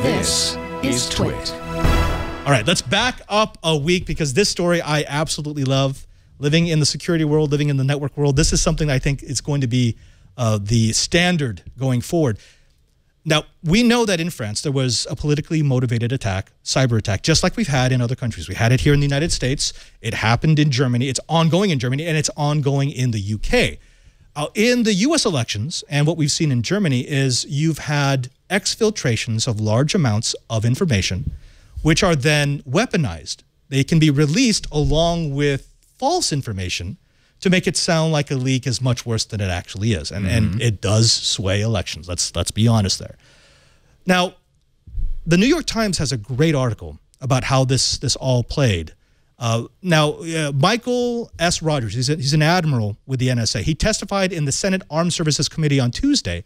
This is TWiT. All right, let's back up a week because this story I absolutely love. Living in the security world, living in the network world, this is something I think is going to be the standard going forward. Now, we know that in France there was a politically motivated attack, cyber attack, just like we've had in other countries. We had it here in the United States. It happened in Germany. It's ongoing in Germany, and it's ongoing in the UK. In the U.S. elections, and what we've seen in Germany is you've had exfiltrations of large amounts of information, which are then weaponized. They can be released along with false information to make it sound like a leak is much worse than it actually is. And it does sway elections. Let's be honest there. Now, the New York Times has a great article about how this all played. Michael S. Rogers, he's an admiral with the NSA. He testified in the Senate Armed Services Committee on Tuesday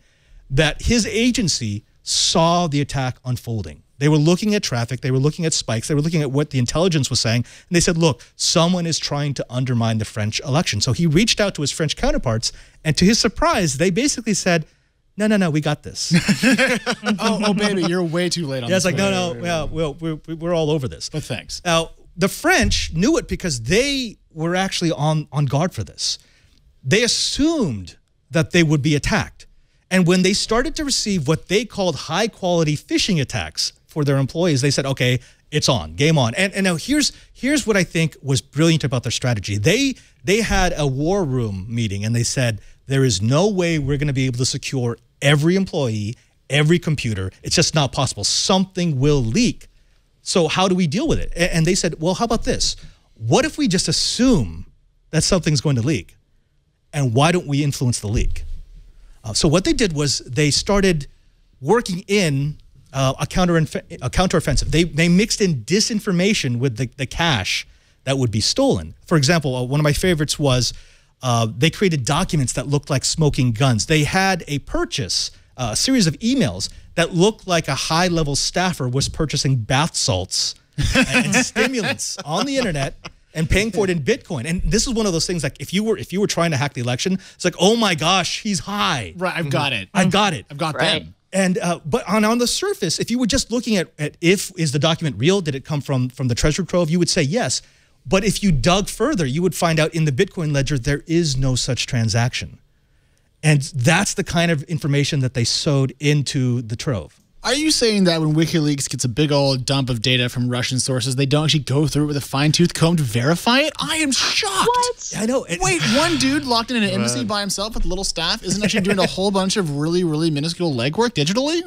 that his agency saw the attack unfolding. They were looking at traffic. They were looking at spikes. They were looking at what the intelligence was saying. And they said, look, someone is trying to undermine the French election. So he reached out to his French counterparts. And to his surprise, they basically said, no, we got this. oh, baby, you're way too late on this. Yeah, it's like, we're all over this. But thanks. Now, the French knew it because they were actually on guard for this. They assumed that they would be attacked. And when they started to receive what they called high-quality phishing attacks for their employees, they said, okay, it's on, game on. And now here's what I think was brilliant about their strategy. They had a war room meeting, and they said, there is no way we're going to be able to secure every employee, every computer. It's just not possible. Something will leak. So how do we deal with it? And they said, well, how about this? What if we just assume that something's going to leak? And why don't we influence the leak? So what they did was they started working in a counteroffensive. They mixed in disinformation with the cash that would be stolen. For example, one of my favorites was they created documents that looked like smoking guns. They had a purchase, a series of emails that looked like a high-level staffer was purchasing bath salts and stimulants on the internet and paying for it in Bitcoin. And this is one of those things, like if you were trying to hack the election, it's like, oh my gosh, he's high. Right, I've got it. I've got it. I've got them. And but on the surface, if you were just looking at is the document real? Did it come from the treasure trove? You would say yes. But if you dug further, you would find out in the Bitcoin ledger there is no such transaction. And that's the kind of information that they sewed into the trove. Are you saying that when WikiLeaks gets a big old dump of data from Russian sources, they don't actually go through it with a fine-tooth comb to verify it? I am shocked. What? I know. Wait, one dude locked in an embassy by himself with a little staff isn't actually doing a whole bunch of really, really minuscule legwork digitally?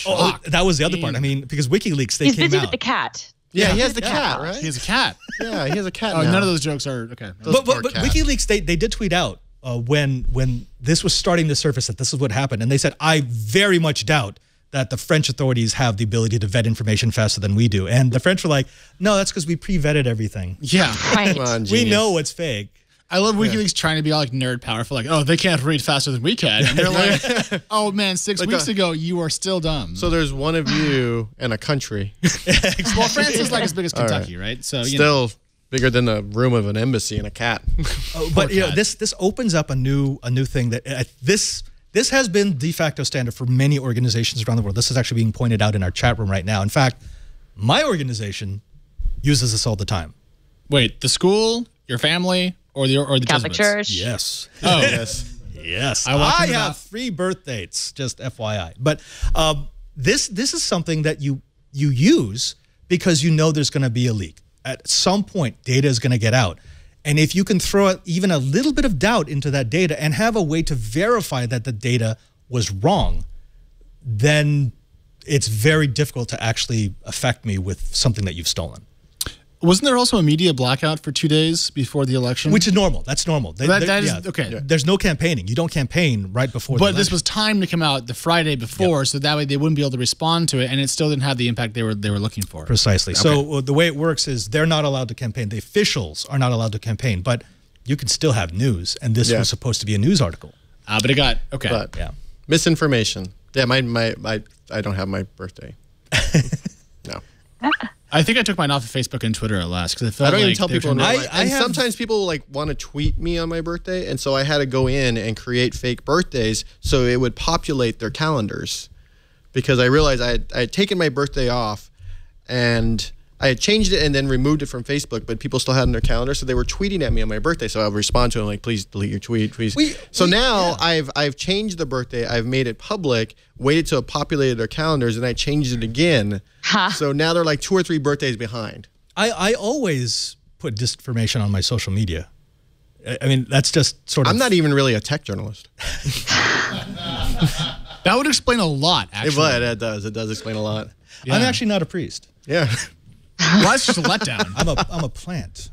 Oh, that was the other part. I mean, because WikiLeaks, they He's came busy out. with the cat. Yeah, he has the cat, right? He has a cat. Yeah, he has a cat Oh, now. none of those jokes are, okay. But WikiLeaks, they did tweet out when this was starting to surface that this is what happened. And they said, I very much doubt that the French authorities have the ability to vet information faster than we do. And the French were like, no, that's because we pre-vetted everything. Yeah. Right. Come on, We genius. know it's fake. I love WikiLeaks trying to be all like nerd powerful, like, oh, they can't read faster than we can. And they're like, oh man, 6 weeks ago, you were still dumb. So there's one of you and a country. Well, France is like as big as Kentucky, right? So you know. Still bigger than the room of an embassy and a cat. But you know, this opens up a new thing that this has been de facto standard for many organizations around the world. This is actually being pointed out in our chat room right now. In fact, my organization uses this all the time. Wait, the school, your family, or the Catholic Jesuits? Church. Yes. Oh, Yes. Yes. I I have 3 birth dates, just FYI. But this is something that you use because you know there's going to be a leak. At some point, data is going to get out. And if you can throw even a little bit of doubt into that data and have a way to verify that the data was wrong, then it's very difficult to actually affect me with something that you've stolen. Wasn't there also a media blackout for 2 days before the election? Which is normal. That's normal. That is okay. Yeah. There's no campaigning. You don't campaign right before the But election. this was timed to come out the Friday before, so that way they wouldn't be able to respond to it, and it still didn't have the impact they were looking for. Precisely. Okay. So the way it works is they're not allowed to campaign. The officials are not allowed to campaign, but you can still have news, and this was supposed to be a news article. But it got, okay. But Yeah. misinformation. Yeah, I don't have my birthday. No. I think I took mine off of Facebook and Twitter at last because I felt I don't like even tell people in real life. I And have- sometimes people like want to tweet me on my birthday, and so I had to go in and create fake birthdays so it would populate their calendars because I realized I had taken my birthday off, and I had changed it and then removed it from Facebook, but people still had it in their calendar, so they were tweeting at me on my birthday. So I would respond to them like, "Please delete your tweet, please." Now I've changed the birthday. I've made it public. Waited till it populated their calendars, and I changed it again. So now they're like 2 or 3 birthdays behind. I always put disinformation on my social media. I mean, that's just sort of. I'm not even really a tech journalist. That would explain a lot, actually. It does. It does explain a lot. I'm actually not a priest. Yeah. Well, that's just a letdown. I'm a plant.